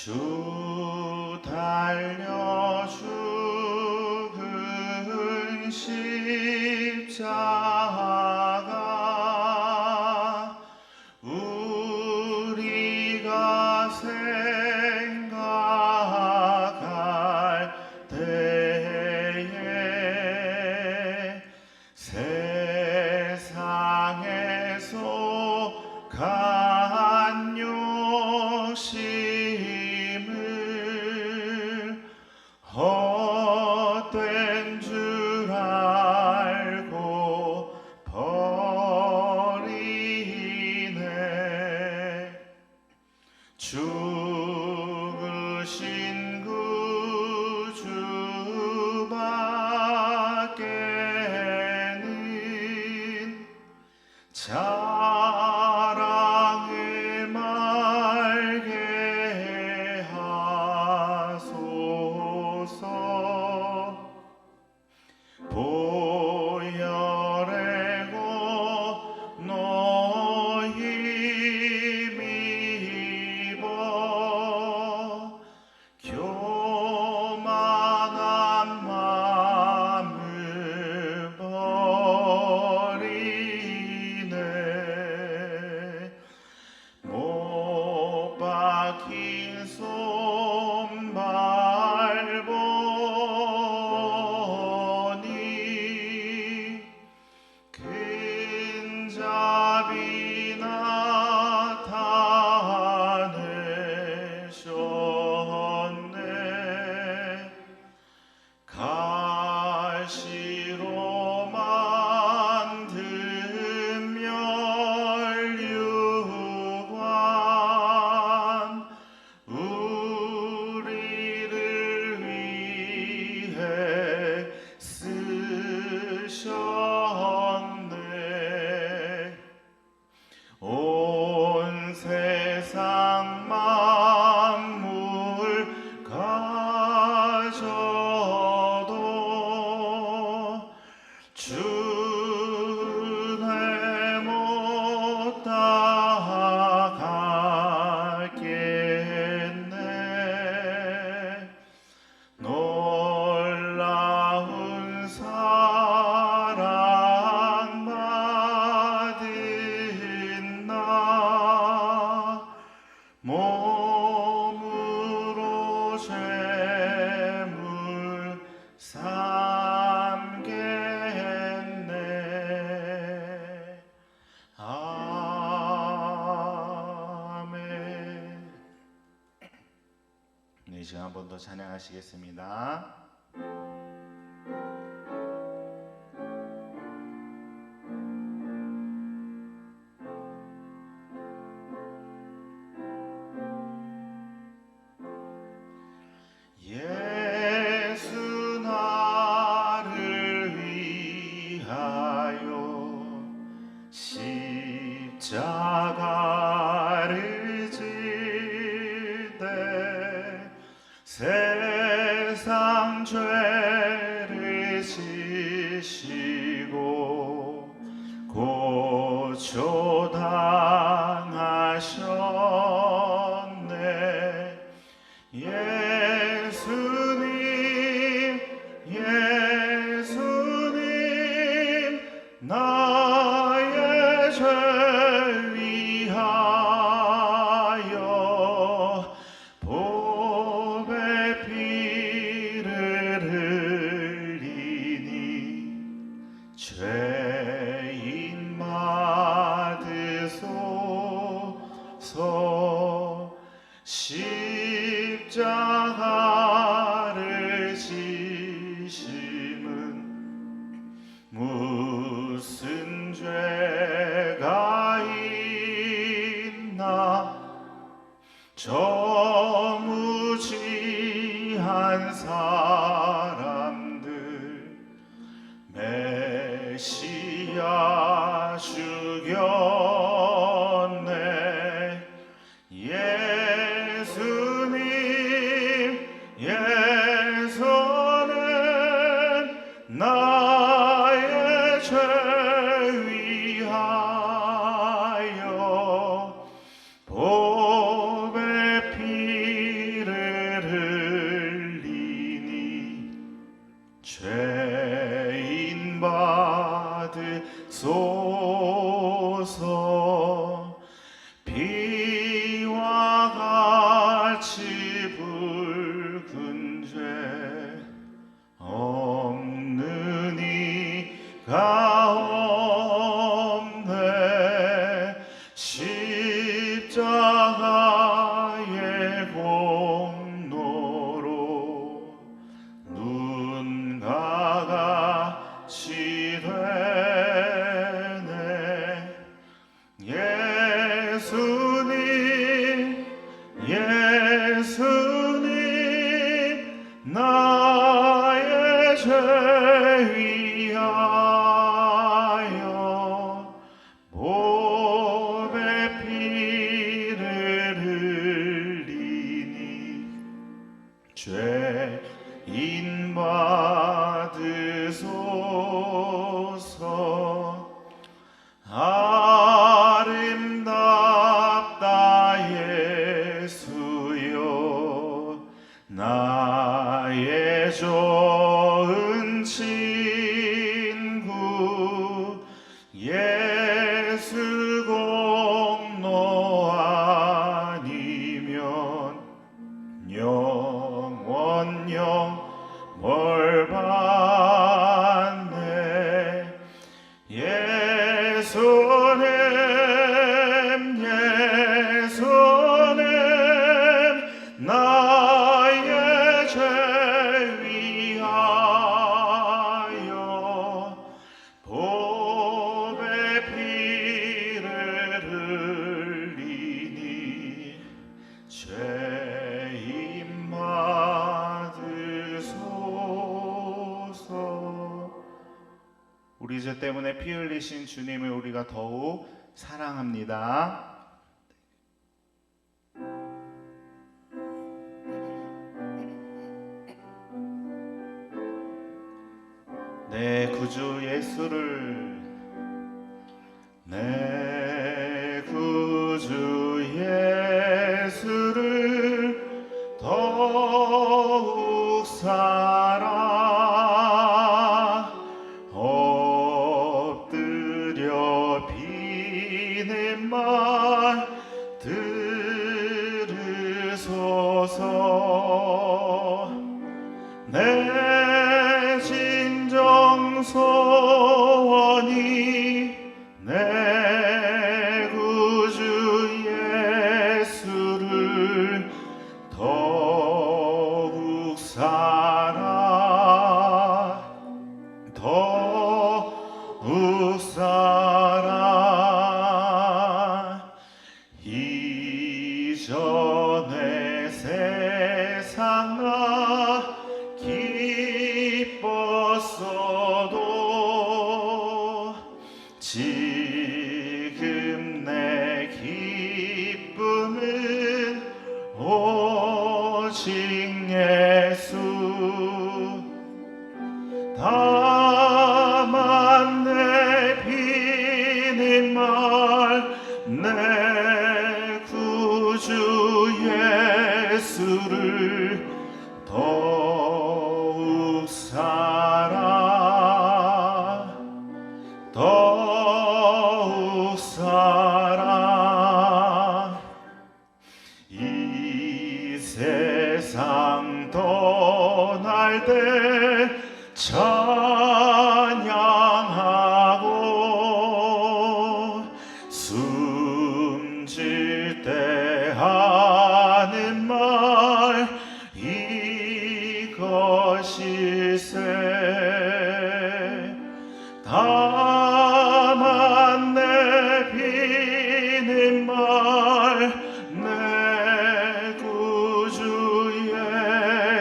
주 달려 죽은 십자가 우리가 생각할 때에 세상에 속한 욕심을 헛된 줄 알고 버리네. 죽으신 구주밖에는 자랑을 말게 하소서. 보혈의 고 너희 입어 교만한 마음을 버리네. 못 박힌 손 밟으니 큰 자비 나타내셨네. 가시로 만든 면류관 우리를 위해 쓰셨네. 온 세상 만물 가져도 주의 못 따라가겠네. 놀라운 사랑 받은 나 몸으로 죄물 삼겠네. 아멘. 네, 이제 한 번 더 찬양하시겠습니다. 예수 나를 위하여 십자가를 지되 세상 죄를 지시고 고초당하셨네. 예수님 예수님 나의 죄 위하여 보배 피를 흘리니 죄인 받으소서. 십자가를 지심은 무슨 죄가 있나. 저 무지한 사람들 메시아 죽였네. 예수님 예수는 나의 죄 위하여 보배 피 같이 붉은 죄 없는 이가 없네. 십자가의 공로로 눈과 같이 되네. 예수님 나의 죄 위하여 보배 피를 흘리니 죄인 받으소서. 아름답다 예수여 나의 좋은 친구. 예수 공로 아니면 영원령 벌 받네. 예수님 나의 죄 위하여 보배 피를 흘리니 죄인 받으소서. 우리 죄 때문에 피 흘리신 주님을 우리가 더욱 사랑합니다. 내 구주 예수를, 내 구주 예수를 더욱 사랑. 엎드려 비는 말 들으소서. 내 진정 소원이 내 구주 예수를 더욱 사랑, 더욱 사랑. 이전에 세상 나 기뻤어도 지금 내 기쁨은 오직 예수. 다만 내 비는 말 내 구주 예수를 더욱 사랑, 더욱 사랑. 이 세상 떠날 때 찬양하고 숨질 때 하는 말 이것일세. 다만 내 비는 말 내 구주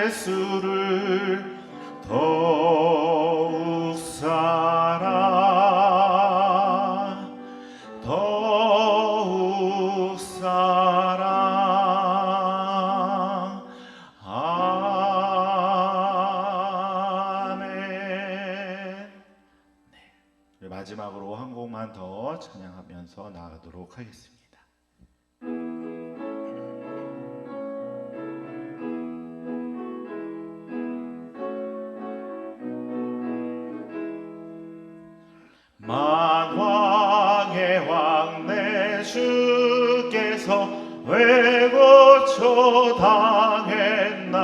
예수를 더욱 사랑, 더욱 사랑. 아멘. 네, 마지막으로 한 곡만 더 찬양하면서 나가도록 하겠습니다. 만왕의 왕 내 주께서 왜 거쳐 당했나.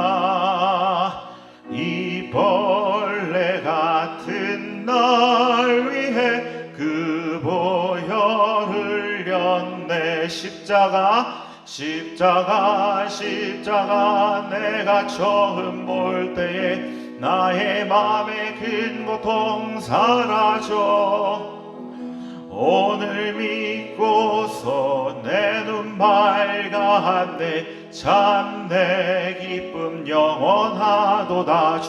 이 벌레 같은 날 위해 그 보혈을 흘렸네. 십자가 내가 처음 볼 때에 나의 맘의 큰 고통 사라져. 오늘 믿고서 내 눈 밝아한데 참 내 기쁨 영원하도다.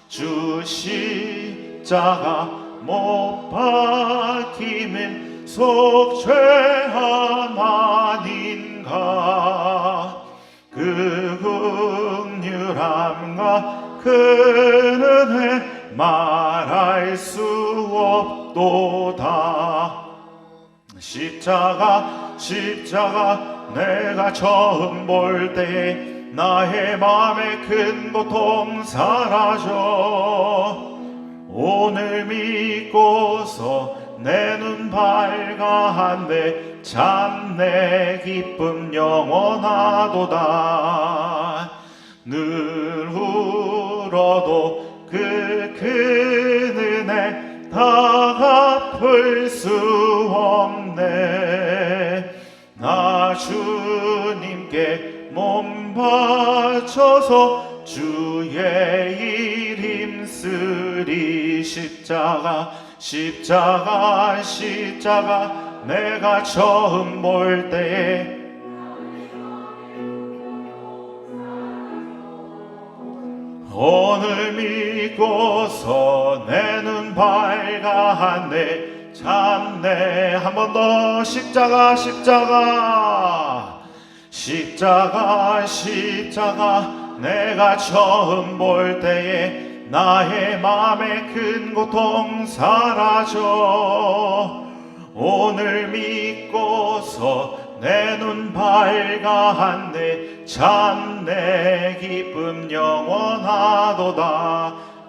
주 십자가 못 박힘은 속죄함 아닌가. 그 긍휼함과 큰 은혜 말할 수 없도다. 십자가 내가 처음 볼 때에 나의 맘의 큰 고통 사라져. 오늘 믿고서 내 눈 밝아한데 참 내 기쁨 영원하도다. 늘 울어도 그 큰 은혜 다 갚을 수 없네. 나 주님께 몸 바쳐서 주의 일 힘쓰리. 십자가 내가 처음 볼 때에 오늘 믿고서 내 눈 밝아한데 참내. 한 번 더 십자가 내가 처음 볼 때에 나의 맘의 큰 고통 사라져. 오늘 믿고서 내 눈 밝아한데 참 내 기쁨 영원하도다.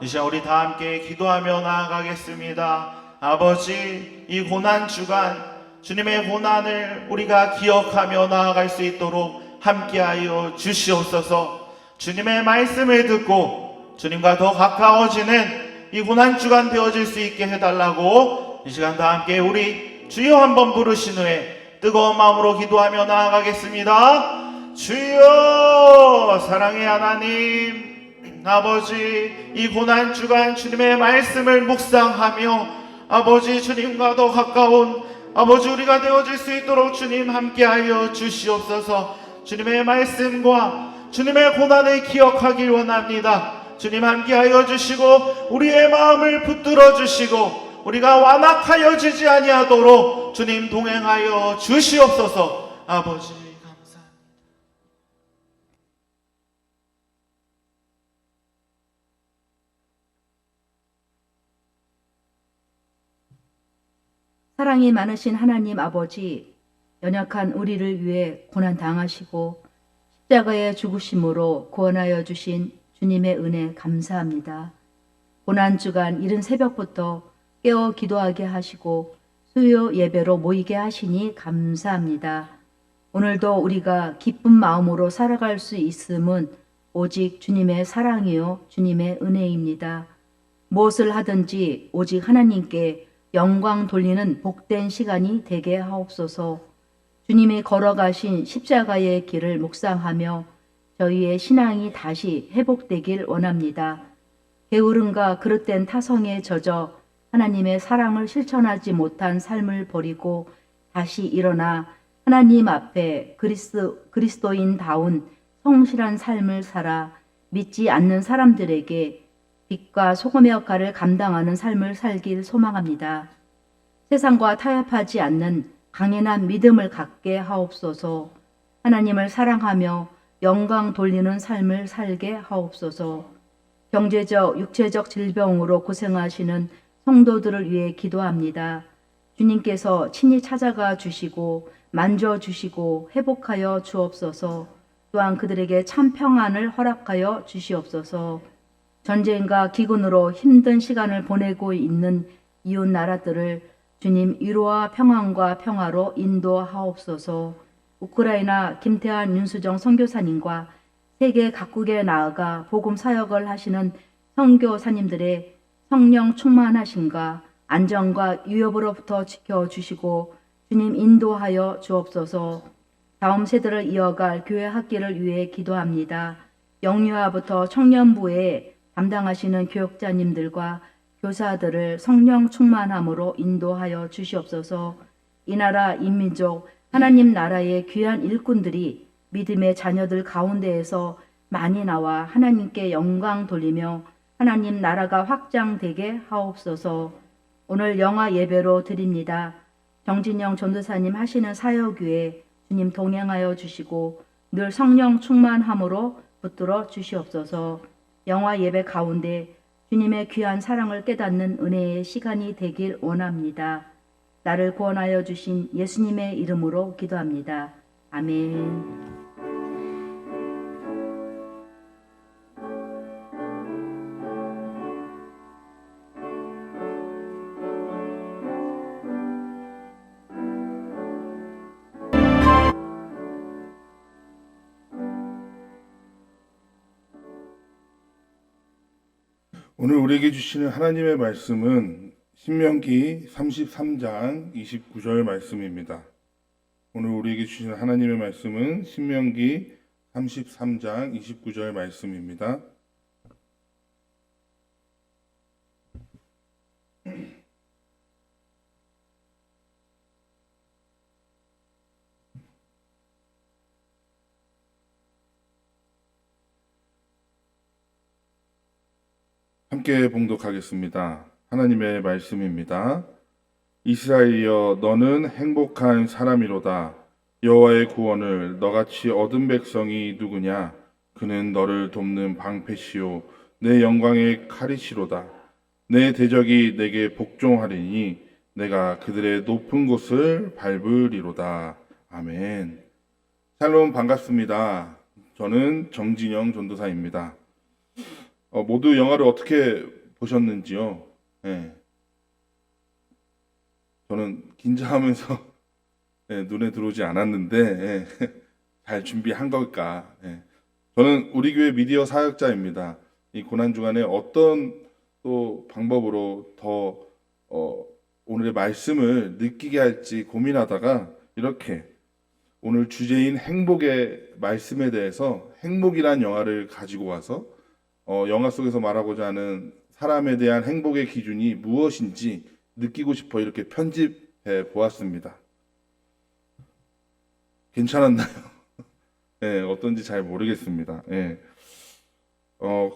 이 시간 우리 다 함께 기도하며 나아가겠습니다. 아버지, 이 고난주간 주님의 고난을 우리가 기억하며 나아갈 수 있도록 함께하여 주시옵소서. 주님의 말씀을 듣고 주님과 더 가까워지는 이 고난주간 되어질 수 있게 해달라고 이 시간 다 함께 우리 주여 한번 부르신 후에 뜨거운 마음으로 기도하며 나아가겠습니다. 주여, 사랑의 하나님, 아버지, 이 고난주간 주님의 말씀을 묵상하며 아버지 주님과 더 가까운 아버지 우리가 되어질 수 있도록 주님 함께하여 주시옵소서. 주님의 말씀과 주님의 고난을 기억하길 원합니다. 주님 함께하여 주시고 우리의 마음을 붙들어 주시고 우리가 완악하여 지지 아니하도록 주님 동행하여 주시옵소서. 아버지 감사합니다. 사랑이 많으신 하나님 아버지, 연약한 우리를 위해 고난 당하시고 십자가의 죽으심으로 구원하여 주신 주님의 은혜 감사합니다. 고난주간 이른 새벽부터 깨어 기도하게 하시고 수요 예배로 모이게 하시니 감사합니다. 오늘도 우리가 기쁜 마음으로 살아갈 수 있음은 오직 주님의 사랑이요 주님의 은혜입니다. 무엇을 하든지 오직 하나님께 영광 돌리는 복된 시간이 되게 하옵소서. 주님이 걸어가신 십자가의 길을 묵상하며 저희의 신앙이 다시 회복되길 원합니다. 게으름과 그릇된 타성에 젖어 하나님의 사랑을 실천하지 못한 삶을 버리고 다시 일어나 하나님 앞에 그리스도인다운 성실한 삶을 살아 믿지 않는 사람들에게 빛과 소금의 역할을 감당하는 삶을 살길 소망합니다. 세상과 타협하지 않는 강인한 믿음을 갖게 하옵소서. 하나님을 사랑하며 영광 돌리는 삶을 살게 하옵소서. 경제적, 육체적 질병으로 고생하시는 성도들을 위해 기도합니다. 주님께서 친히 찾아가 주시고 만져주시고 회복하여 주옵소서. 또한 그들에게 참 평안을 허락하여 주시옵소서. 전쟁과 기근으로 힘든 시간을 보내고 있는 이웃 나라들을 주님 위로와 평안과 평화로 인도하옵소서. 우크라이나 김태환 윤수정 선교사님과 세계 각국에 나아가 복음 사역을 하시는 선교사님들의 성령 충만하심과 안전과 위협으로부터 지켜주시고 주님 인도하여 주옵소서. 다음 세대를 이어갈 교회 학기를 위해 기도합니다. 영유아부터 청년부에 담당하시는 교육자님들과 교사들을 성령 충만함으로 인도하여 주시옵소서. 이 나라 인민족 하나님 나라의 귀한 일꾼들이 믿음의 자녀들 가운데에서 많이 나와 하나님께 영광 돌리며 하나님 나라가 확장되게 하옵소서. 오늘 영화 예배로 드립니다. 정진영 전도사님 하시는 사역 위에 주님 동행하여 주시고 늘 성령 충만함으로 붙들어 주시옵소서. 영화 예배 가운데 주님의 귀한 사랑을 깨닫는 은혜의 시간이 되길 원합니다. 나를 구원하여 주신 예수님의 이름으로 기도합니다. 아멘. 오늘 우리에게 주시는 하나님의 말씀은 신명기 33장 29절 말씀입니다. 오늘 우리에게 주시는 하나님의 말씀은 신명기 33장 29절 말씀입니다. 함께 봉독하겠습니다. 하나님의 말씀입니다. 이스라엘이여 너는 행복한 사람이로다. 여호와의 구원을 너같이 얻은 백성이 누구냐? 그는 너를 돕는 방패시요 내 영광의 칼이시로다. 내 대적이 내게 복종하리니 내가 그들의 높은 곳을 밟으리로다. 아멘. 샬롬, 반갑습니다. 저는 정진영 전도사입니다. 모두 영화를 어떻게 보셨는지요? 네. 저는 긴장하면서 눈에 들어오지 않았는데 잘 준비한 걸까? 저는 우리 교회 미디어 사역자입니다. 이 고난 주간에 어떤 또 방법으로 더 오늘의 말씀을 느끼게 할지 고민하다가 이렇게 오늘 주제인 행복의 말씀에 대해서 행복이란 영화를 가지고 와서 영화 속에서 말하고자 하는 사람에 대한 행복의 기준이 무엇인지 느끼고 싶어 이렇게 편집해 보았습니다. 괜찮았나요? 네, 어떤지 잘 모르겠습니다. 네.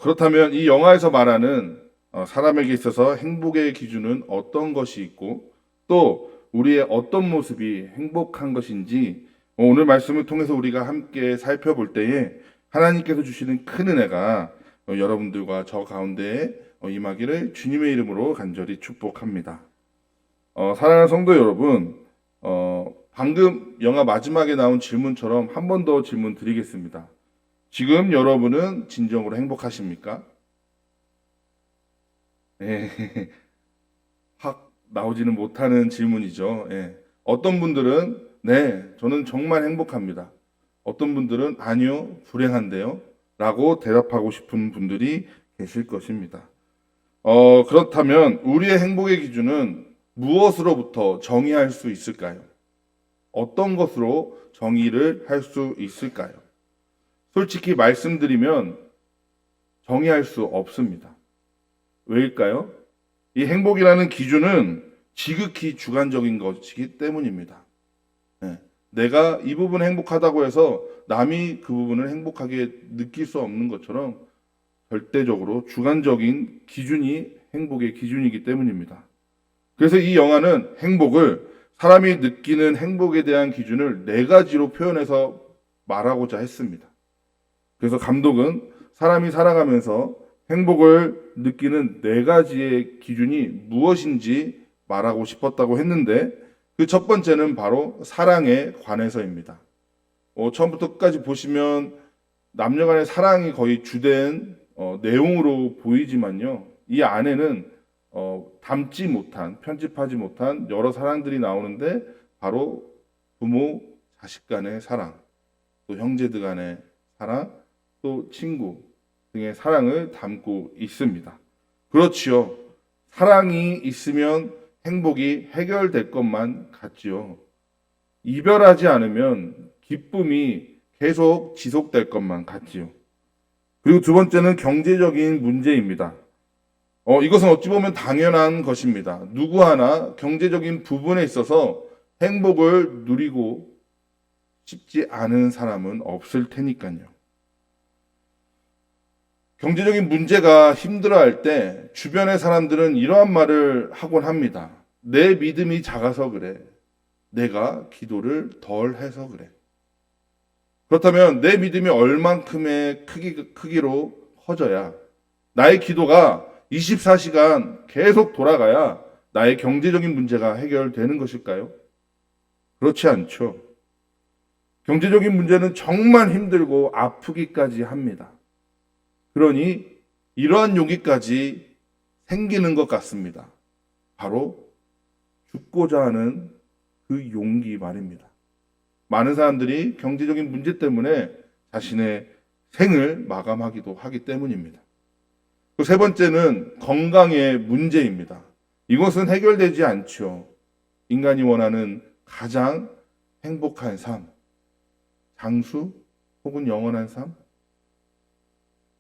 그렇다면 이 영화에서 말하는 사람에게 있어서 행복의 기준은 어떤 것이 있고 또 우리의 어떤 모습이 행복한 것인지 오늘 말씀을 통해서 우리가 함께 살펴볼 때에 하나님께서 주시는 큰 은혜가 여러분들과 저 가운데에 임하기를 주님의 이름으로 간절히 축복합니다. 사랑하는 성도 여러분, 방금 영화 마지막에 나온 질문처럼 한 번 더 질문 드리겠습니다. 지금 여러분은 진정으로 행복하십니까? 확 나오지는 못하는 질문이죠. 어떤 분들은 네, 저는 정말 행복합니다. 어떤 분들은 아니요, 불행한데요 라고 대답하고 싶은 분들이 계실 것입니다. 그렇다면 우리의 행복의 기준은 무엇으로부터 정의할 수 있을까요? 어떤 것으로 정의를 할 수 있을까요? 솔직히 말씀드리면 정의할 수 없습니다. 왜일까요? 이 행복이라는 기준은 지극히 주관적인 것이기 때문입니다. 내가 이 부분 행복하다고 해서 남이 그 부분을 행복하게 느낄 수 없는 것처럼 절대적으로 주관적인 기준이 행복의 기준이기 때문입니다. 그래서 이 영화는 행복을 사람이 느끼는 행복에 대한 기준을 4가지로 표현해서 말하고자 했습니다. 그래서 감독은 사람이 살아가면서 행복을 느끼는 4가지의 기준이 무엇인지 말하고 싶었다고 했는데 그 첫 번째는 바로 사랑에 관해서입니다. 처음부터 끝까지 보시면 남녀 간의 사랑이 거의 주된 내용으로 보이지만요. 이 안에는 담지 못한, 편집하지 못한 여러 사랑들이 나오는데 바로 부모, 자식 간의 사랑, 또 형제들 간의 사랑, 또 친구 등의 사랑을 담고 있습니다. 그렇지요. 사랑이 있으면 행복이 해결될 것만 같지요. 이별하지 않으면 기쁨이 계속 지속될 것만 같지요. 그리고 두 번째는 경제적인 문제입니다. 이것은 어찌 보면 당연한 것입니다. 누구 하나 경제적인 부분에 있어서 행복을 누리고 싶지 않은 사람은 없을 테니까요. 경제적인 문제가 힘들어할 때 주변의 사람들은 이러한 말을 하곤 합니다. 내 믿음이 작아서 그래. 내가 기도를 덜 해서 그래. 그렇다면 내 믿음이 얼만큼의 크기로 커져야 나의 기도가 24시간 계속 돌아가야 나의 경제적인 문제가 해결되는 것일까요? 그렇지 않죠. 경제적인 문제는 정말 힘들고 아프기까지 합니다. 그러니 이러한 용기까지 생기는 것 같습니다. 바로 죽고자 하는 그 용기 말입니다. 많은 사람들이 경제적인 문제 때문에 자신의 생을 마감하기도 하기 때문입니다. 세 번째는 건강의 문제입니다. 이것은 해결되지 않죠. 인간이 원하는 가장 행복한 삶, 장수 혹은 영원한 삶.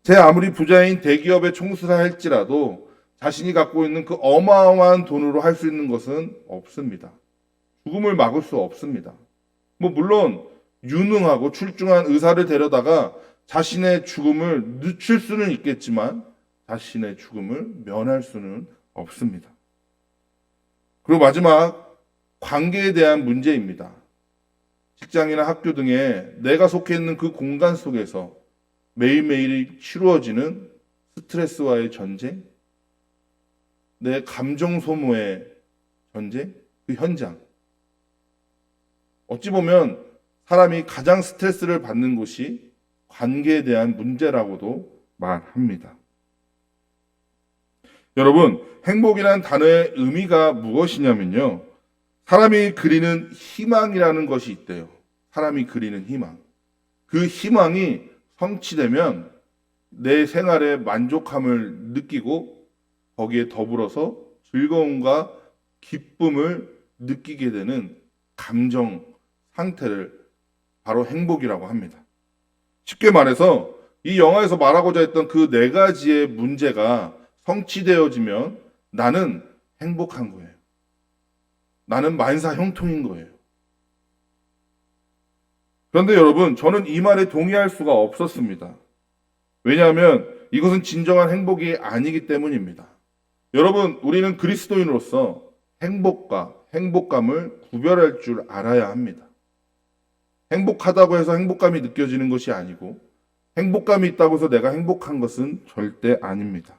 제 아무리 부자인 대기업의 총수라 할지라도 자신이 갖고 있는 그 어마어마한 돈으로 할 수 있는 것은 없습니다. 죽음을 막을 수 없습니다. 물론 유능하고 출중한 의사를 데려다가 자신의 죽음을 늦출 수는 있겠지만 자신의 죽음을 면할 수는 없습니다. 그리고 마지막 관계에 대한 문제입니다. 직장이나 학교 등에 내가 속해 있는 그 공간 속에서 매일매일 치루어지는 스트레스와의 전쟁, 내 감정 소모의 전쟁, 그 현장. 어찌 보면 사람이 가장 스트레스를 받는 곳이 관계에 대한 문제라고도 말합니다. 여러분, 행복이라는 단어의 의미가 무엇이냐면요. 사람이 그리는 희망이라는 것이 있대요. 사람이 그리는 희망. 그 희망이 성취되면 내 생활에 만족함을 느끼고 거기에 더불어서 즐거움과 기쁨을 느끼게 되는 감정 상태를 바로 행복이라고 합니다. 쉽게 말해서 이 영화에서 말하고자 했던 그 네 가지의 문제가 성취되어지면 나는 행복한 거예요. 나는 만사 형통인 거예요. 그런데 여러분, 저는 이 말에 동의할 수가 없었습니다. 왜냐하면 이것은 진정한 행복이 아니기 때문입니다. 여러분, 우리는 그리스도인으로서 행복과 행복감을 구별할 줄 알아야 합니다. 행복하다고 해서 행복감이 느껴지는 것이 아니고 행복감이 있다고 해서 내가 행복한 것은 절대 아닙니다.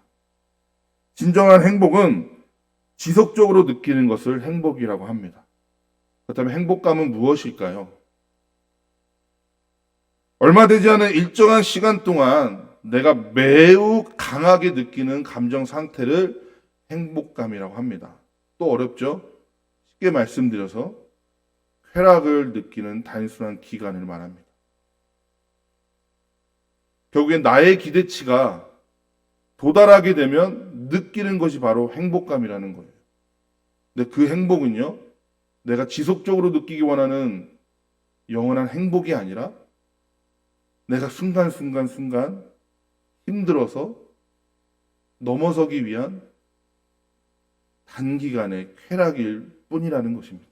진정한 행복은 지속적으로 느끼는 것을 행복이라고 합니다. 그렇다면 행복감은 무엇일까요? 얼마 되지 않은 일정한 시간 동안 내가 매우 강하게 느끼는 감정 상태를 행복감이라고 합니다. 또 어렵죠? 쉽게 말씀드려서 쾌락을 느끼는 단순한 기간을 말합니다. 결국엔 나의 기대치가 도달하게 되면 느끼는 것이 바로 행복감이라는 거예요. 근데 그 행복은요, 내가 지속적으로 느끼기 원하는 영원한 행복이 아니라 내가 순간순간 힘들어서 넘어서기 위한 단기간의 쾌락일 뿐이라는 것입니다.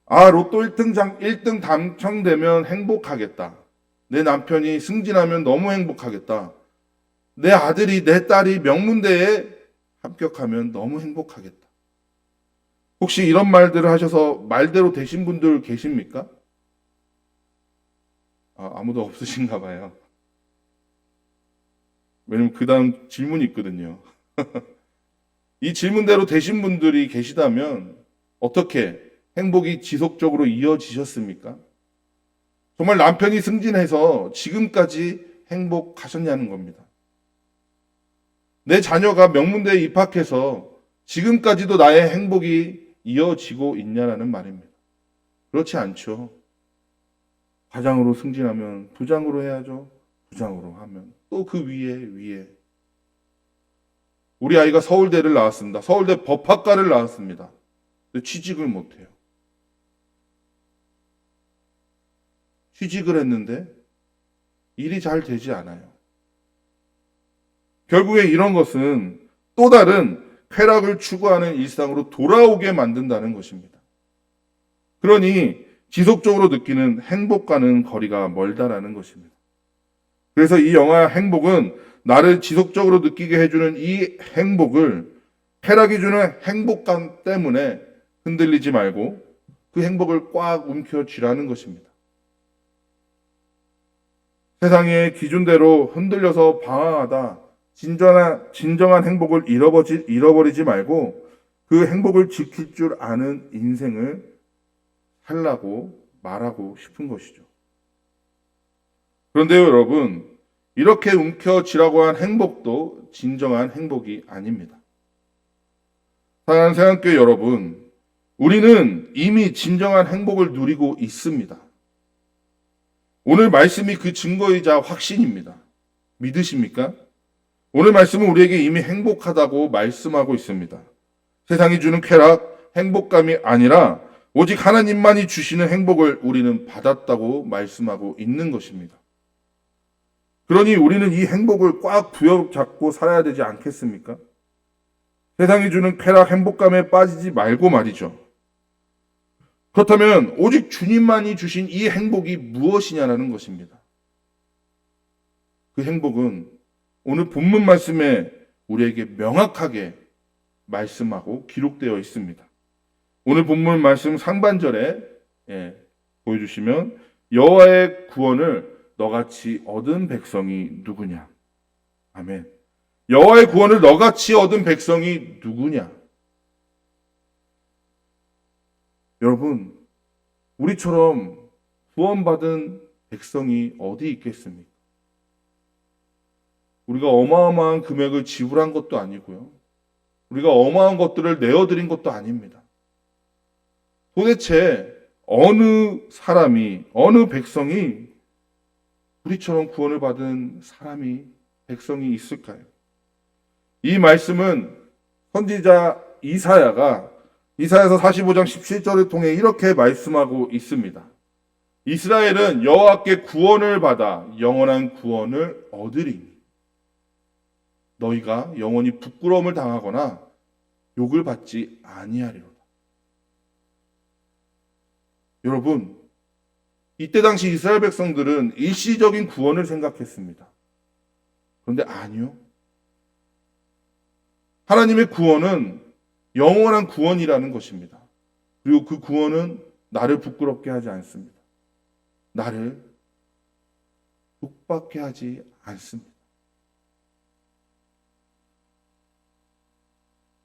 로또 1등 당첨되면 행복하겠다. 내 남편이 승진하면 너무 행복하겠다. 내 아들이, 내 딸이 명문대에 합격하면 너무 행복하겠다. 혹시 이런 말들을 하셔서 말대로 되신 분들 계십니까? 아무도 없으신가 봐요. 왜냐면 그 다음 질문이 있거든요. 이 질문대로 되신 분들이 계시다면 어떻게 행복이 지속적으로 이어지셨습니까? 정말 남편이 승진해서 지금까지 행복하셨냐는 겁니다. 내 자녀가 명문대에 입학해서 지금까지도 나의 행복이 이어지고 있냐라는 말입니다. 그렇지 않죠. 과장으로 승진하면 부장으로 해야죠. 부장으로 하면 또 그 위에. 우리 아이가 서울대를 나왔습니다. 서울대 법학과를 나왔습니다. 근데 취직을 못해요. 취직을 했는데 일이 잘 되지 않아요. 결국에 이런 것은 또 다른 쾌락을 추구하는 일상으로 돌아오게 만든다는 것입니다. 그러니 지속적으로 느끼는 행복과는 거리가 멀다라는 것입니다. 그래서 이 영화 행복은 나를 지속적으로 느끼게 해주는 이 행복을 쾌락이 주는 행복감 때문에 흔들리지 말고 그 행복을 꽉 움켜쥐라는 것입니다. 세상의 기준대로 흔들려서 방황하다 진정한 행복을 잃어버리지 말고 그 행복을 지킬 줄 아는 인생을 살라고 말하고 싶은 것이죠. 그런데요, 여러분, 이렇게 움켜쥐라고 한 행복도 진정한 행복이 아닙니다. 사랑하는 새한교회 여러분, 우리는 이미 진정한 행복을 누리고 있습니다. 오늘 말씀이 그 증거이자 확신입니다. 믿으십니까? 오늘 말씀은 우리에게 이미 행복하다고 말씀하고 있습니다. 세상이 주는 쾌락, 행복감이 아니라 오직 하나님만이 주시는 행복을 우리는 받았다고 말씀하고 있는 것입니다. 그러니 우리는 이 행복을 꽉 부여잡고 살아야 되지 않겠습니까? 세상이 주는 쾌락, 행복감에 빠지지 말고 말이죠. 그렇다면 오직 주님만이 주신 이 행복이 무엇이냐라는 것입니다. 그 행복은 오늘 본문 말씀에 우리에게 명확하게 말씀하고 기록되어 있습니다. 오늘 본문 말씀 상반절에 보여주시면 여호와의 구원을 너같이 얻은 백성이 누구냐? 아멘. 여호와의 구원을 너같이 얻은 백성이 누구냐? 여러분, 우리처럼 구원받은 백성이 어디 있겠습니까? 우리가 어마어마한 금액을 지불한 것도 아니고요. 우리가 어마어마한 것들을 내어드린 것도 아닙니다. 도대체 어느 사람이, 어느 백성이 우리처럼 구원을 받은 사람이, 백성이 있을까요? 이 말씀은 선지자 이사야가 이사야서 45장 17절을 통해 이렇게 말씀하고 있습니다. 이스라엘은 여호와께 구원을 받아 영원한 구원을 얻으리니 너희가 영원히 부끄러움을 당하거나 욕을 받지 아니하리로다. 여러분, 이때 당시 이스라엘 백성들은 일시적인 구원을 생각했습니다. 그런데 아니요. 하나님의 구원은 영원한 구원이라는 것입니다. 그리고 그 구원은 나를 부끄럽게 하지 않습니다. 나를 욕받게 하지 않습니다.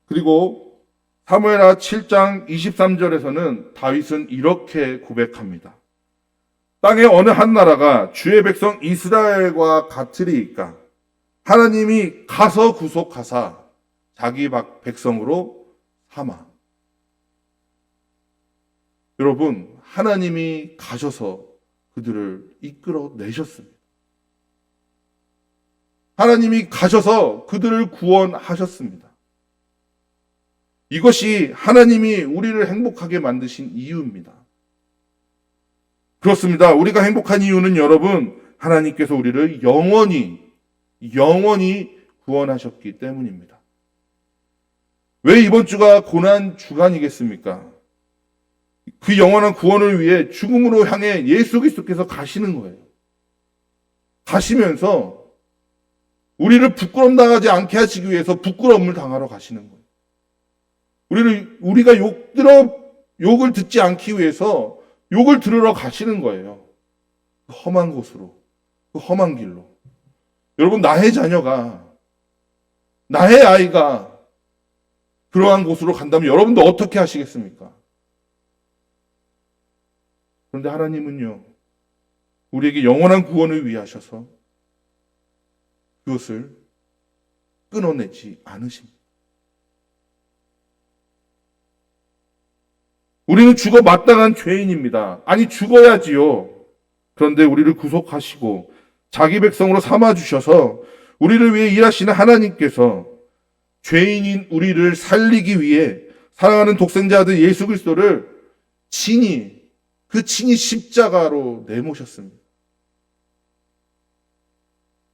그리고 사무엘하 7장 23절에서는 다윗은 이렇게 고백합니다. 땅의 어느 한 나라가 주의 백성 이스라엘과 같으리이까? 하나님이 가서 구속하사 자기 백성으로 삼아. 여러분, 하나님이 가셔서 그들을 이끌어내셨습니다. 하나님이 가셔서 그들을 구원하셨습니다. 이것이 하나님이 우리를 행복하게 만드신 이유입니다. 그렇습니다. 우리가 행복한 이유는 여러분, 하나님께서 우리를 영원히 구원하셨기 때문입니다. 왜 이번 주가 고난 주간이겠습니까? 그 영원한 구원을 위해 죽음으로 향해 예수 그리스도께서 가시는 거예요. 가시면서 우리를 부끄럼 당하지 않게 하시기 위해서 부끄러움을 당하러 가시는 거예요. 우리가 욕을 듣지 않기 위해서 욕을 들으러 가시는 거예요. 그 험한 곳으로, 그 험한 길로. 여러분, 나의 자녀가, 나의 아이가 그러한 곳으로 간다면 여러분도 어떻게 하시겠습니까? 그런데 하나님은요, 우리에게 영원한 구원을 위하셔서 그것을 끊어내지 않으십니다. 우리는 죽어 마땅한 죄인입니다. 아니 죽어야지요. 그런데 우리를 구속하시고 자기 백성으로 삼아주셔서 우리를 위해 일하시는 하나님께서 죄인인 우리를 살리기 위해 사랑하는 독생자 아들 예수 그리스도를 친히 십자가로 내모셨습니다.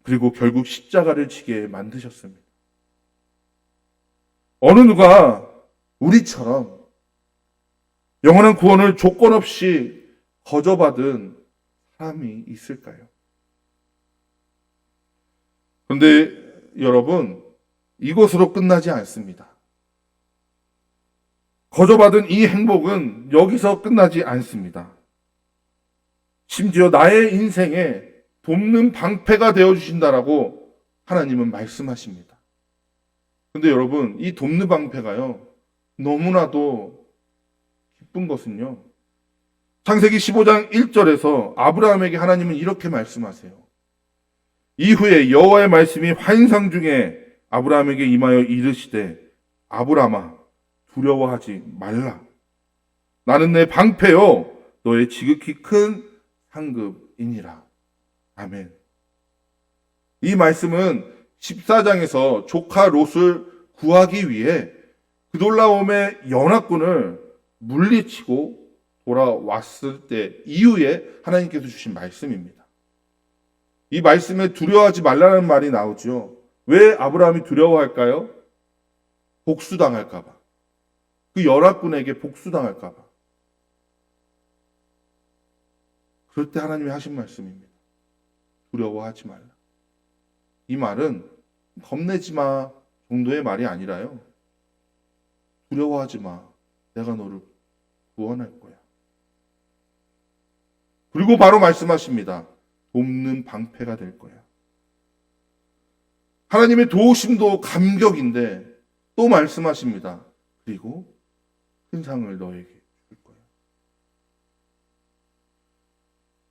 그리고 결국 십자가를 지게 만드셨습니다. 어느 누가 우리처럼 영원한 구원을 조건 없이 거저받은 사람이 있을까요? 그런데 여러분, 이것으로 끝나지 않습니다. 거저받은 이 행복은 여기서 끝나지 않습니다. 심지어 나의 인생에 돕는 방패가 되어주신다라고 하나님은 말씀하십니다. 근데 여러분, 이 돕는 방패가요, 너무나도 기쁜 것은요, 창세기 15장 1절에서 아브라함에게 하나님은 이렇게 말씀하세요. 이후에 여호와의 말씀이 환상 중에 아브라함에게 임하여 이르시되, 아브라함아 두려워하지 말라. 나는 내 방패요 너의 지극히 큰 상급이니라. 아멘. 이 말씀은 14장에서 조카 롯을 구하기 위해 그돌라옴의 연합군을 물리치고 돌아왔을 때 이후에 하나님께서 주신 말씀입니다. 이 말씀에 두려워하지 말라는 말이 나오죠. 왜 아브라함이 두려워할까요? 복수당할까봐. 그 연합군에게 복수당할까봐. 그럴 때 하나님이 하신 말씀입니다. 두려워하지 말라. 이 말은 겁내지 마 정도의 말이 아니라요. 두려워하지 마. 내가 너를 구원할 거야. 그리고 바로 말씀하십니다. 돕는 방패가 될 거야. 하나님의 도우심도 감격인데 또 말씀하십니다. 그리고 큰 상을 너에게 줄 거야.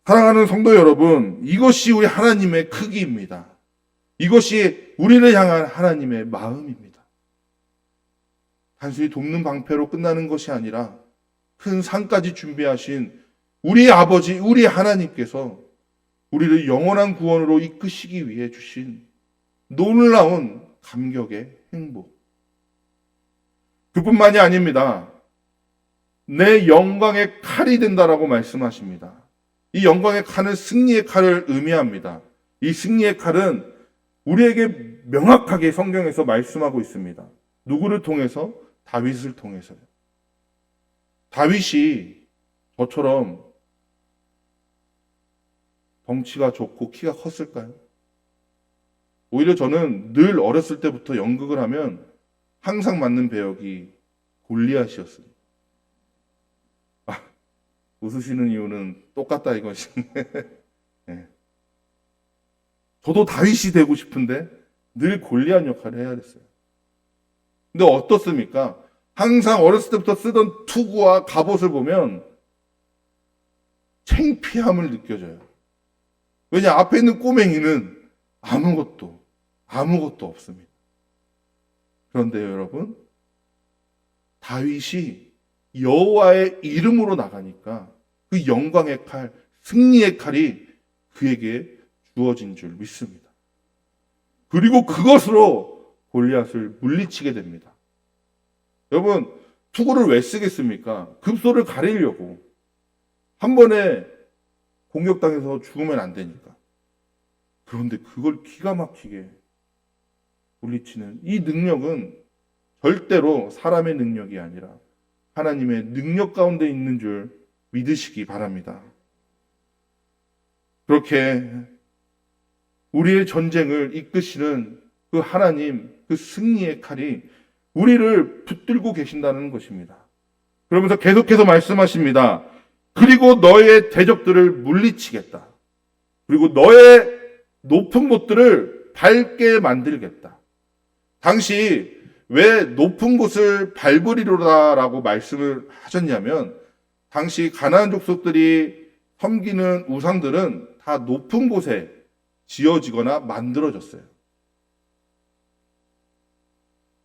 사랑하는 성도 여러분, 이것이 우리 하나님의 크기입니다. 이것이 우리를 향한 하나님의 마음입니다. 단순히 돕는 방패로 끝나는 것이 아니라 큰 상까지 준비하신 우리 아버지, 우리 하나님께서 우리를 영원한 구원으로 이끄시기 위해 주신 놀라운 감격의 행복. 그뿐만이 아닙니다. 내 영광의 칼이 된다라고 말씀하십니다. 이 영광의 칼은 승리의 칼을 의미합니다. 이 승리의 칼은 우리에게 명확하게 성경에서 말씀하고 있습니다. 누구를 통해서? 다윗을 통해서요. 다윗이 저처럼 덩치가 좋고 키가 컸을까요? 오히려 저는 늘 어렸을 때부터 연극을 하면 항상 맞는 배역이 골리앗이었어요. 웃으시는 이유는 똑같다 이것인데 네. 저도 다윗이 되고 싶은데 늘 골리앗 역할을 해야 됐어요. 근데 어떻습니까? 항상 어렸을 때부터 쓰던 투구와 갑옷을 보면 창피함을 느껴져요. 왜냐? 앞에 있는 꼬맹이는 아무것도 없습니다. 그런데 여러분, 다윗이 여호와의 이름으로 나가니까 그 영광의 칼, 승리의 칼이 그에게 주어진 줄 믿습니다. 그리고 그것으로 골리앗을 물리치게 됩니다. 여러분, 투구를 왜 쓰겠습니까? 급소를 가리려고. 한 번에 공격당해서 죽으면 안 되니까. 그런데 그걸 기가 막히게 물리치는 이 능력은 절대로 사람의 능력이 아니라 하나님의 능력 가운데 있는 줄 믿으시기 바랍니다. 그렇게 우리의 전쟁을 이끄시는 그 하나님, 그 승리의 칼이 우리를 붙들고 계신다는 것입니다. 그러면서 계속해서 말씀하십니다. 그리고 너의 대적들을 물리치겠다. 그리고 너의 높은 곳들을 밟게 만들겠다. 당시 왜 높은 곳을 밟으리로다라고 말씀을 하셨냐면 당시 가나안 족속들이 섬기는 우상들은 다 높은 곳에 지어지거나 만들어졌어요.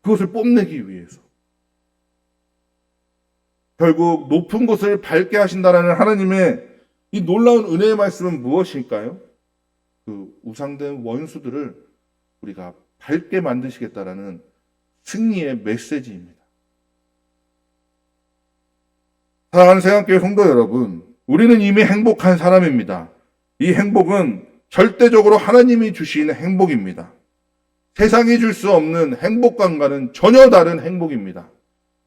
그것을 뽐내기 위해서. 결국 높은 곳을 밟게 하신다라는 하나님의 이 놀라운 은혜의 말씀은 무엇일까요? 그 우상된 원수들을 우리가 밟게 만드시겠다라는 승리의 메시지입니다. 사랑하는 새감교회 성도 여러분, 우리는 이미 행복한 사람입니다. 이 행복은 절대적으로 하나님이 주시는 행복입니다. 세상이 줄 수 없는 행복감과는 전혀 다른 행복입니다.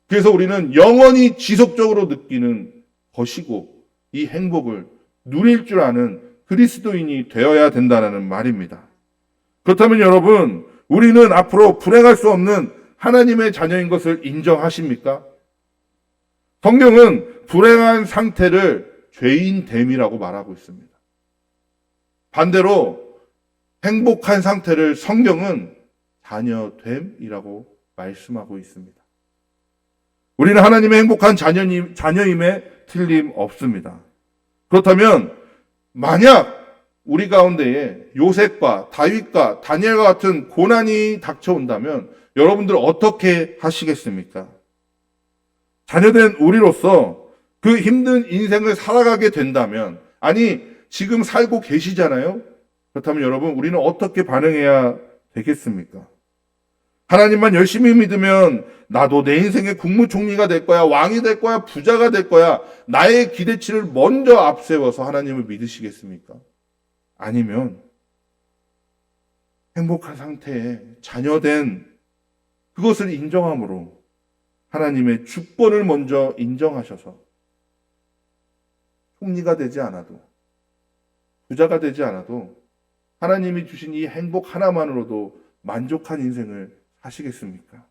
그래서 우리는 영원히 지속적으로 느끼는 것이고 이 행복을 누릴 줄 아는 그리스도인이 되어야 된다는 말입니다. 그렇다면 여러분, 우리는 앞으로 불행할 수 없는 하나님의 자녀인 것을 인정하십니까? 성경은 불행한 상태를 죄인됨이라고 말하고 있습니다. 반대로 행복한 상태를 성경은 자녀됨이라고 말씀하고 있습니다. 우리는 하나님의 행복한 자녀임에 틀림없습니다. 그렇다면 만약 우리 가운데에 요셉과 다윗과 다니엘과 같은 고난이 닥쳐온다면 여러분들 어떻게 하시겠습니까? 자녀된 우리로서 그 힘든 인생을 살아가게 된다면, 아니 지금 살고 계시잖아요. 그렇다면 여러분, 우리는 어떻게 반응해야 되겠습니까? 하나님만 열심히 믿으면 나도 내 인생의 국무총리가 될 거야, 왕이 될 거야, 부자가 될 거야, 나의 기대치를 먼저 앞세워서 하나님을 믿으시겠습니까? 아니면 행복한 상태에 자녀된 그것을 인정함으로 하나님의 주권을 먼저 인정하셔서 총리가 되지 않아도, 부자가 되지 않아도 하나님이 주신 이 행복 하나만으로도 만족한 인생을 사시겠습니까?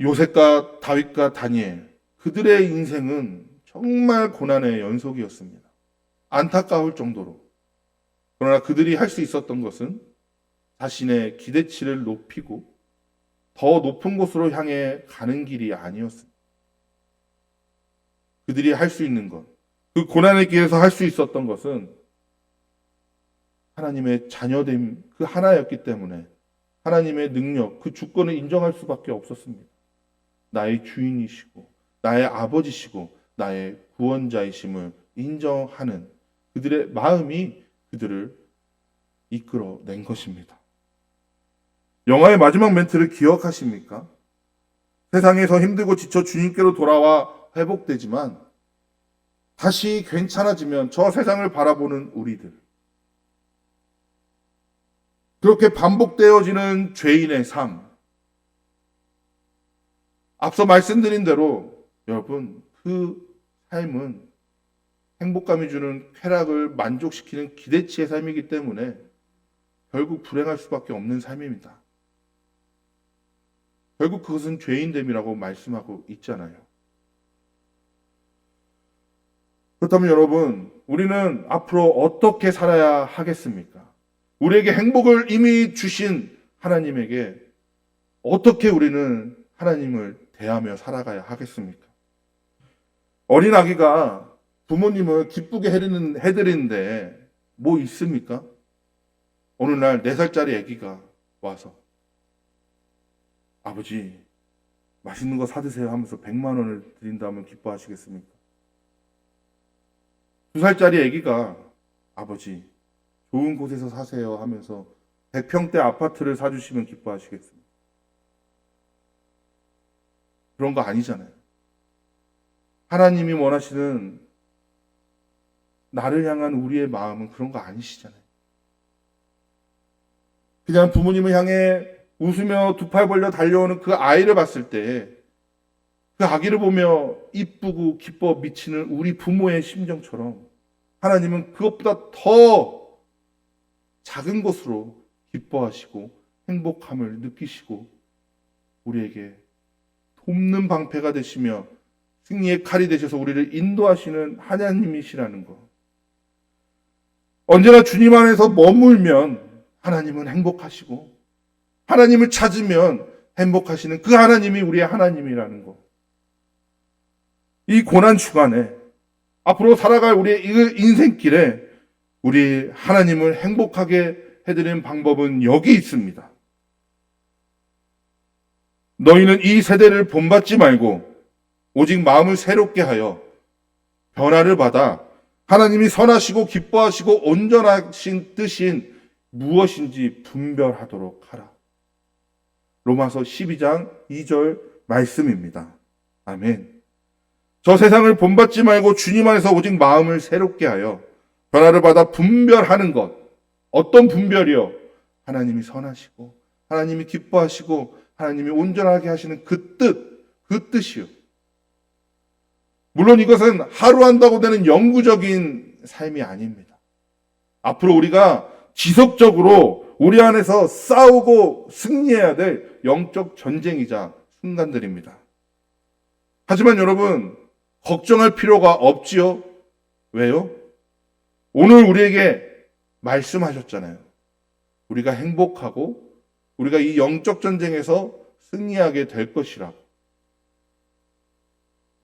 요셉과 다윗과 다니엘, 그들의 인생은 정말 고난의 연속이었습니다. 안타까울 정도로. 그러나 그들이 할 수 있었던 것은 자신의 기대치를 높이고 더 높은 곳으로 향해 가는 길이 아니었습니다. 그들이 할 수 있는 것, 그 고난의 길에서 할 수 있었던 것은 하나님의 자녀됨 그 하나였기 때문에 하나님의 능력, 그 주권을 인정할 수밖에 없었습니다. 나의 주인이시고 나의 아버지시고 나의 구원자이심을 인정하는 그들의 마음이 그들을 이끌어낸 것입니다. 영화의 마지막 멘트를 기억하십니까? 세상에서 힘들고 지쳐 주님께로 돌아와 회복되지만 다시 괜찮아지면 저 세상을 바라보는 우리들, 그렇게 반복되어지는 죄인의 삶, 앞서 말씀드린 대로 여러분, 그 삶은 행복감이 주는 쾌락을 만족시키는 기대치의 삶이기 때문에 결국 불행할 수밖에 없는 삶입니다. 결국 그것은 죄인됨이라고 말씀하고 있잖아요. 그렇다면 여러분, 우리는 앞으로 어떻게 살아야 하겠습니까? 우리에게 행복을 이미 주신 하나님에게 어떻게 우리는 하나님을 대하며 살아가야 하겠습니까? 어린 아기가 부모님을 기쁘게 해드리는데 뭐 있습니까? 어느 날 4살짜리 아기가 와서 아버지 맛있는 거 사드세요 하면서 100만 원을 드린다면 기뻐하시겠습니까? 2살짜리 아기가 아버지 좋은 곳에서 사세요 하면서 100평대 아파트를 사주시면 기뻐하시겠습니까? 그런 거 아니잖아요. 하나님이 원하시는 나를 향한 우리의 마음은 그런 거 아니시잖아요. 그냥 부모님을 향해 웃으며 두 팔 벌려 달려오는 그 아이를 봤을 때 그 아기를 보며 이쁘고 기뻐 미치는 우리 부모의 심정처럼 하나님은 그것보다 더 작은 것으로 기뻐하시고 행복함을 느끼시고 우리에게 돕는 방패가 되시며 승리의 칼이 되셔서 우리를 인도하시는 하나님이시라는 것. 언제나 주님 안에서 머물면 하나님은 행복하시고 하나님을 찾으면 행복하시는 그 하나님이 우리의 하나님이라는 것. 이 고난 주간에 앞으로 살아갈 우리의 이 인생길에 우리 하나님을 행복하게 해드리는 방법은 여기 있습니다. 너희는 이 세대를 본받지 말고 오직 마음을 새롭게 하여 변화를 받아 하나님이 선하시고 기뻐하시고 온전하신 뜻인 무엇인지 분별하도록 하라. 로마서 12장 2절 말씀입니다. 아멘. 저 세상을 본받지 말고 주님 안에서 오직 마음을 새롭게 하여 변화를 받아 분별하는 것. 어떤 분별이요? 하나님이 선하시고 하나님이 기뻐하시고 하나님이 온전하게 하시는 그 뜻이요. 물론 이것은 하루 한다고 되는 영구적인 삶이 아닙니다. 앞으로 우리가 지속적으로 우리 안에서 싸우고 승리해야 될 영적 전쟁이자 순간들입니다. 하지만 여러분, 걱정할 필요가 없지요? 왜요? 오늘 우리에게 말씀하셨잖아요. 우리가 행복하고 우리가 이 영적 전쟁에서 승리하게 될 것이라.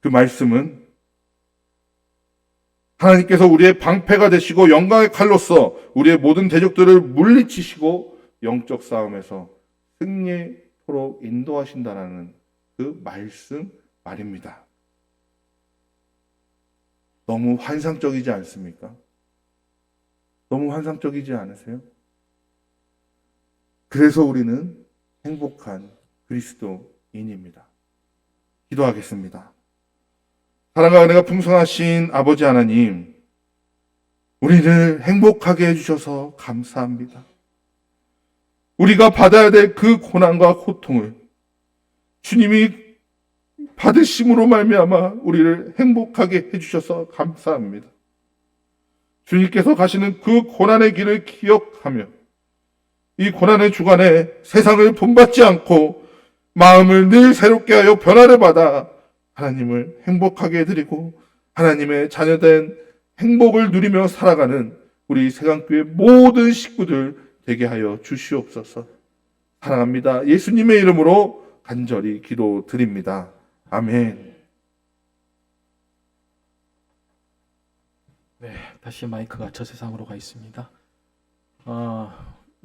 그 말씀은 하나님께서 우리의 방패가 되시고 영광의 칼로서 우리의 모든 대적들을 물리치시고 영적 싸움에서 승리토록 인도하신다라는 그 말입니다. 너무 환상적이지 않습니까? 너무 환상적이지 않으세요? 그래서 우리는 행복한 그리스도인입니다. 기도하겠습니다. 사랑과 은혜가 풍성하신 아버지 하나님, 우리를 행복하게 해주셔서 감사합니다. 우리가 받아야 될 그 고난과 고통을 주님이 받으심으로 말미암아 우리를 행복하게 해주셔서 감사합니다. 주님께서 가시는 그 고난의 길을 기억하며 이 고난의 주간에 세상을 본받지 않고 마음을 늘 새롭게 하여 변화를 받아 하나님을 행복하게 해드리고 하나님의 자녀된 행복을 누리며 살아가는 우리 세강교회 모든 식구들 되게 하여 주시옵소서. 사랑합니다. 예수님의 이름으로 간절히 기도드립니다. 아멘. 네, 다시 마이크가 저 세상으로 가 있습니다.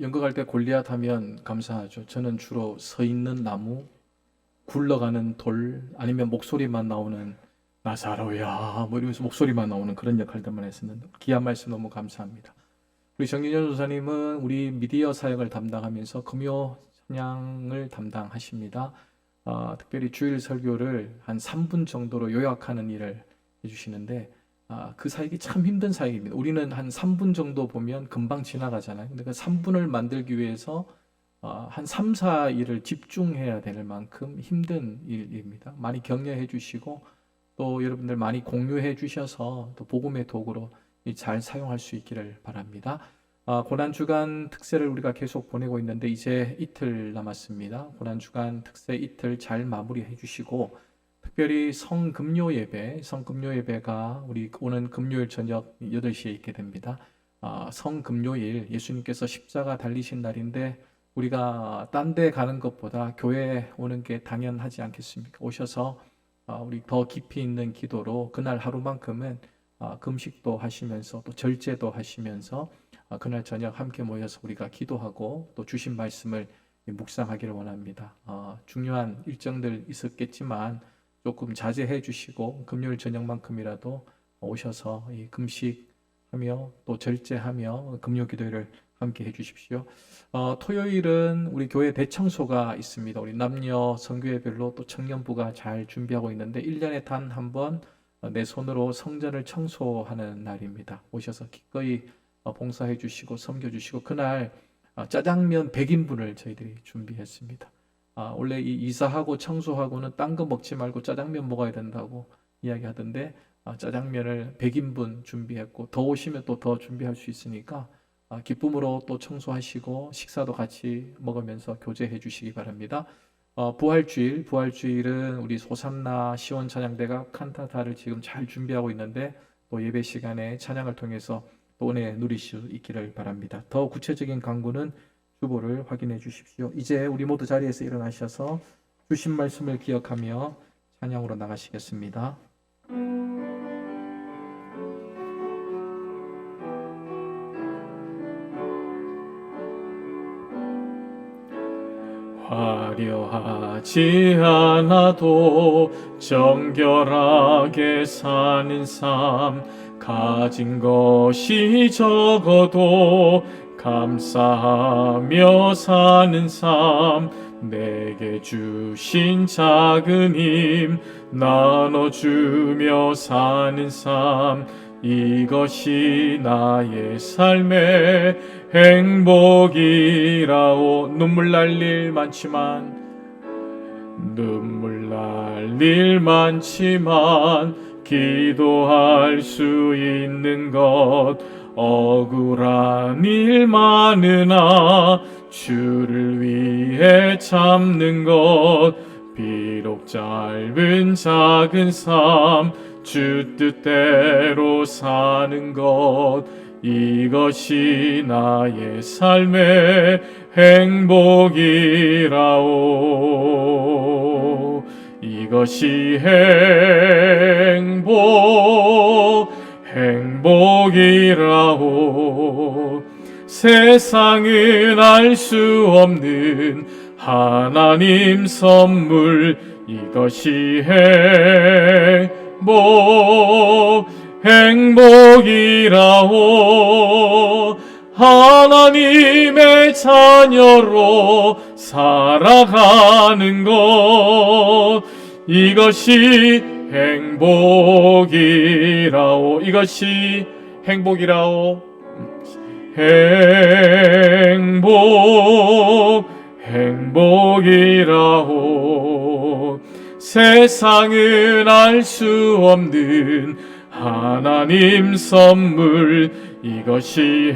연극할 때 골리앗 하면 감사하죠. 저는 주로 서 있는 나무, 굴러가는 돌, 아니면 목소리만 나오는 나사로야 뭐 이러면서 목소리만 나오는 그런 역할들만 했었는데 귀한 말씀 너무 감사합니다. 우리 정진현 조사님은 우리 미디어 사역을 담당하면서 금요 찬양을 담당하십니다. 특별히 주일 설교를 한 3분 정도로 요약하는 일을 해주시는데 그 사역이 참 힘든 사역입니다. 우리는 한 3분 정도 보면 금방 지나가잖아요. 근데 그 3분을 만들기 위해서 한 3, 4일을 집중해야 될 만큼 힘든 일입니다. 많이 격려해 주시고 또 여러분들 많이 공유해 주셔서 또 복음의 도구로 잘 사용할 수 있기를 바랍니다. 고난주간 특세를 우리가 계속 보내고 있는데 이제 이틀 남았습니다. 고난주간 특세 이틀 잘 마무리해 주시고 특별히 성금요 예배가 우리 오는 금요일 저녁 8시에 있게 됩니다. 성금요일 예수님께서 십자가 달리신 날인데 우리가 딴 데 가는 것보다 교회에 오는 게 당연하지 않겠습니까? 오셔서 우리 더 깊이 있는 기도로 그날 하루만큼은 금식도 하시면서 또 절제도 하시면서 그날 저녁 함께 모여서 우리가 기도하고 또 주신 말씀을 묵상하기를 원합니다. 중요한 일정들 있었겠지만 조금 자제해 주시고 금요일 저녁만큼이라도 오셔서 이 금식하며 또 절제하며 금요 기도를 함께 해주십시오. 토요일은 우리 교회 대청소가 있습니다. 우리 남녀 선교회별로 또 청년부가 잘 준비하고 있는데 1년에 단 한 번 내 손으로 성전을 청소하는 날입니다. 오셔서 기꺼이 봉사해 주시고 섬겨 주시고 그날 짜장면 100인분을 저희들이 준비했습니다. 원래 이 이사하고 청소하고는 딴 거 먹지 말고 짜장면 먹어야 된다고 이야기하던데 짜장면을 100인분 준비했고 더 오시면 또 더 준비할 수 있으니까 기쁨으로 또 청소하시고 식사도 같이 먹으면서 교제해 주시기 바랍니다. 부활주일은 우리 소산나 시원 찬양대가 칸타타를 지금 잘 준비하고 있는데 또 예배 시간에 찬양을 통해서 또 은혜 누릴 수 있기를 바랍니다. 더 구체적인 강구는 주보를 확인해 주십시오. 이제 우리 모두 자리에서 일어나셔서 주신 말씀을 기억하며 찬양으로 나가시겠습니다. 하려 하지 않아도 정결하게 사는 삶, 가진 것이 적어도 감사하며 사는 삶, 내게 주신 작은 힘 나눠주며 사는 삶, 이것이 나의 삶의 행복이라오. 눈물 날 일 많지만 기도할 수 있는 것, 억울한 일 많으나 주를 위해 참는 것, 비록 짧은 작은 삶 주 뜻대로 사는 것, 이것이 나의 삶의 행복이라오. 이것이 행복이라오. 세상은 알 수 없는 하나님 선물, 이것이 행복이라오. 하나님의 자녀로 살아가는 것, 이것이 행복이라오. 이것이 행복이라오. 행복이라오. 세상은 알 수 없는 하나님 선물, 이것이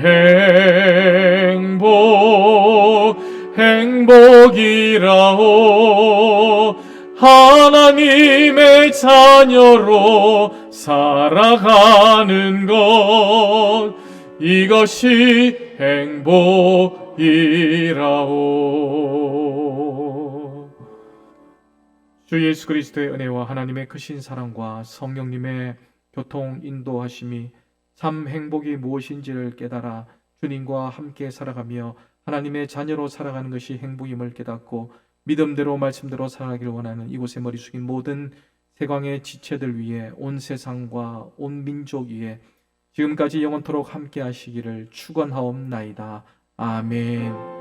행복이라오. 하나님의 자녀로 살아가는 것, 이것이 행복이라오. 주 예수 그리스도의 은혜와 하나님의 크신 사랑과 성령님의 교통 인도하심이 참 행복이 무엇인지를 깨달아 주님과 함께 살아가며 하나님의 자녀로 살아가는 것이 행복임을 깨닫고 믿음대로 말씀대로 살아가기를 원하는 이곳에 머리 숙인 모든 세광의 지체들 위해, 온 세상과 온 민족 위에 지금까지 영원토록 함께 하시기를 축원하옵나이다. 아멘.